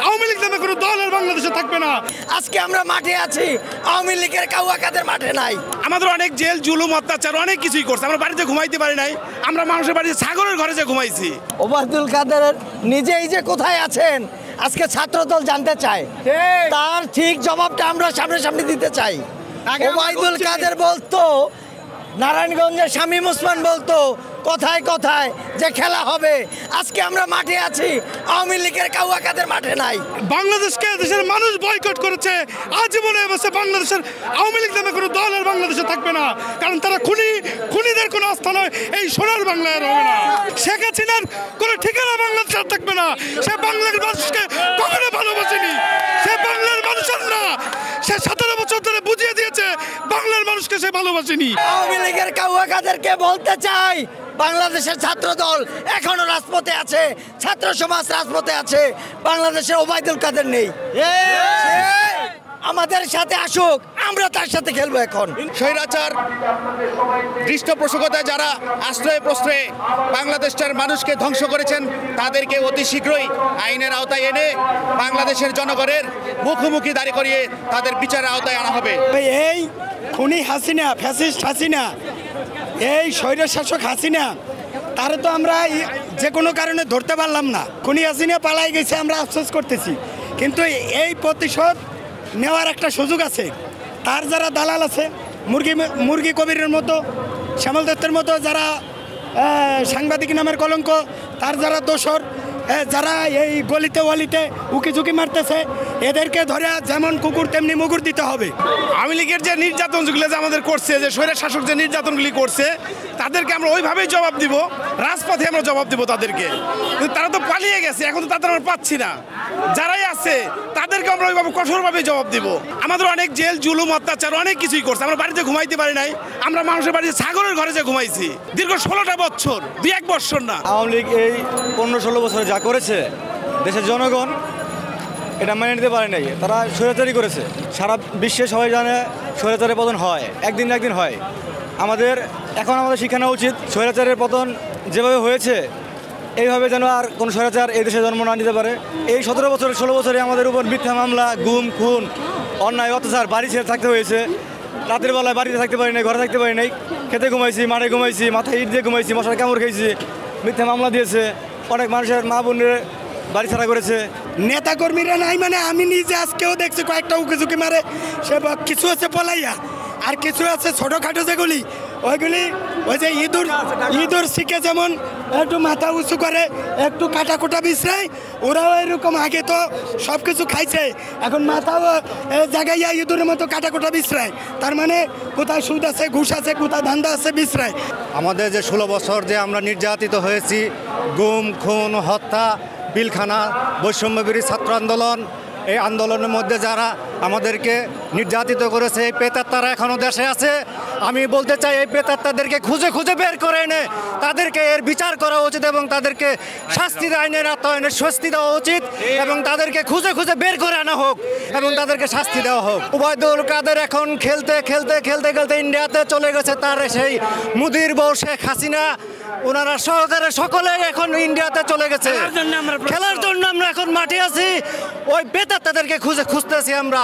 আওয়ামী লীগ নামে কোনো দল আর বাংলাদেশে থাকবে না। আজকে আমরা মাঠে আছি, আওয়ামী লীগের কাউয়া কাদের মাঠে নাই। আমাদের অনেক জেল জুলুম অত্যাচার অনেক কিছুই করছে, আমরা বাড়িতে ঘুমাইতে পারি নাই, আমরা মানুষের বাড়িতে ছাগলের ঘরে যে ঘুমাইছি। ওবায়দুল কাদের নিজেই যে কোথায় আছেন আজকে ছাত্রদল জানতে চায়, তার ঠিক জবাবটা আমরা সামনে দিতে চাই। ওবায়দুল কাদের বলতো, নারায়ণগঞ্জের শামীম ওসমান বলতো কথায় কথায় যে খেলা হবে, আজকে আমরা মাঠে আছি, আওয়ামী লীগের কাউয়া কাদের মাঠে নাই। বাংলাদেশকে দেশের মানুষ বয়কট করেছে, আজীবনে বসে বাংলাদেশের আওয়ামী লীগ নামে কোনো দল আর বাংলাদেশে থাকবে না, কারণ তারা খুনিদের কোনো আস্থা নয়, এই সোনার বাংলায় হবে না। শেখ হাসিনার কোনো ঠিকানা বাংলাদেশে থাকবে না, সে বাংলার মানুষকে কখনো ভালোবাসেনি, সে বাংলার মানুষের না, সে 17 বছর ধরে বুঝিয়ে দিয়েছে বাংলার মানুষকে সে ভালোবাসেনি। আওয়ামী লীগের কাউয়া কাদেরকে বলতে চাই, বাংলাদেশের ছাত্র দল এখনো রাজপথে আছে, ছাত্র সমাজ রাজপথে আছে, বাংলাদেশের ওবায়দুল কাদের নেই। আমাদের সাথে আসুক, আমরা তার সাথে খেলবো। এখন স্বৈরাচার পৃষ্ঠপোষকতায় যারা আশ্রয় প্রশ্রয়ে বাংলাদেশের মানুষকে ধ্বংস করেছেন, তাদেরকে অতি শীঘ্রই আইনের আওতায় এনে বাংলাদেশের জনগণের মুখোমুখি দাঁড় করিয়ে তাদের বিচারের আওতায় আনা হবে। এই খুনি হাসিনা, ফ্যাসিস্ট হাসিনা, এই স্বৈর শাসক হাসিনা, তারা তো আমরা যে কোনো কারণে ধরতে পারলাম না। খুনি হাসিনা পালাই গেছে, আমরা আফসোস করতেছি, কিন্তু এই প্রতিশোধ নেওয়ার একটা সুযোগ আছে। তার যারা দালাল আছে, মুরগি কবিরের মতো, শ্যামল দত্তের মতো যারা সাংবাদিক নামের কলঙ্ক, তার যারা দোসর, যারা এই গলিতে ওয়ালিতে উকি ঝুঁকি মারতেছে, এদেরকে ধরে যেমন কুকুর তেমনি মুগুর দিতে হবে। আওয়ামী লীগের যে নির্যাতনগুলো যে আমাদের করছে, যে স্বৈরাচার শাসক যে নির্যাতনগুলি করছে, তাদেরকে আমরা ওইভাবেই জবাব দিব, রাজপথে আমরা জবাব দিব তাদেরকে। কিন্তু তারা তো পালিয়ে গেছে, এখন তো তাদের আমরা পাচ্ছি না। যারাই আছে তাদেরকে আমরা ওইভাবে কঠোরভাবে জবাব দিব। আমাদের অনেক জেল জুলুম অত্যাচার অনেক কিছুই করছে, আমরা বাড়িতে ঘুমাইতে পারি নাই, আমরা মানুষের বাড়িতে ছাগলের ঘরে যে ঘুমাইছি দীর্ঘ 16টা বছর, 2-1 বছর না। আওয়ামী লীগ এই 15-16 বছরে যা করেছে, দেশের জনগণ এটা মেনে নিতে পারে নাই। তারা স্বৈরাচারই করেছে। সারা বিশ্বে সবাই জানে স্বৈরাচারের পতন হয়, একদিন না একদিন হয়। এখন আমাদের শিক্ষা নেওয়া উচিত, স্বৈরাচারের পতন যেভাবে হয়েছে এইভাবে যেন আর কোনো স্বৈরাচার এই দেশে জন্ম না নিতে পারে। এই 17 বছর 16 বছরে আমাদের উপর মিথ্যা মামলা, গুম খুন, অন্যায় অত্যাচার, বাড়ি ছেড়ে থাকতে হয়েছে। রাতের বেলায় বাড়িতে থাকতে পারি নাই, ঘরে থাকতে পারি নাই, খেতে ঘুমাইছি, মাঠে ঘুমাইছি, মাথায় ইট দিয়ে ঘুমাইছি, মশার কামড় খেয়েছি, মিথ্যা মামলা দিয়েছে, অনেক মানুষের মা বোনের বাড়ি ছাড়া করেছে। নেতা কর্মীরা নাই মানে আমি নিজে আজকেও দেখছি কয়েকটা উকি ঝুঁকি মারে, সে কিছু আছে পলাইয়া, আর কিছু আছে ছোটোখাটো যেগুলি, ওইগুলি ওই যে ইঁদুর শিখে যেমন একটু মাথা উঁচু করে, একটু কাটা বিছড়ায়, ওরাও এরকম আগে তো সব কিছু খাইছে, এখন মাথাও জাগাইয়া ইঁদুরের মতো কাটা বিছড়ায়। তার মানে কোথায় সুদ আছে, ঘুষ আছে, কোথায় ধান্দা আছে, বিছড়ায়। আমাদের যে 16 বছর যে আমরা নির্যাতিত হয়েছি, গুম খুন হত্যা, পিলখানা, বৈষম্যবিরোধী ছাত্র আন্দোলন, এই আন্দোলনের মধ্যে যারা আমাদেরকে নির্যাতিত করেছে, এই প্রেতাত্মারা এখনও দেশে আছে। আমি বলতে চাই, এই প্রেতাত্মাদেরকে খুঁজে বের করে এনে তাদেরকে এর বিচার করা উচিত এবং তাদেরকে শাস্তি আইনের আত্মআইনের শাস্তি দেওয়া উচিত এবং তাদেরকে খুঁজে বের করে আনা হোক এবং তাদেরকে শাস্তি দেওয়া হোক। ওবায়দুল কাদের এখন খেলতে ইন্ডিয়াতে চলে গেছে, তার সেই মুদির বউ শেখ হাসিনা, ওনারা সহকারে সকলে এখন ইন্ডিয়াতে চলে গেছে। খেলার জন্য আমরা এখন মাঠে আছি, ওই প্রেতাত্মাদেরকে খুঁজতেছি আমরা।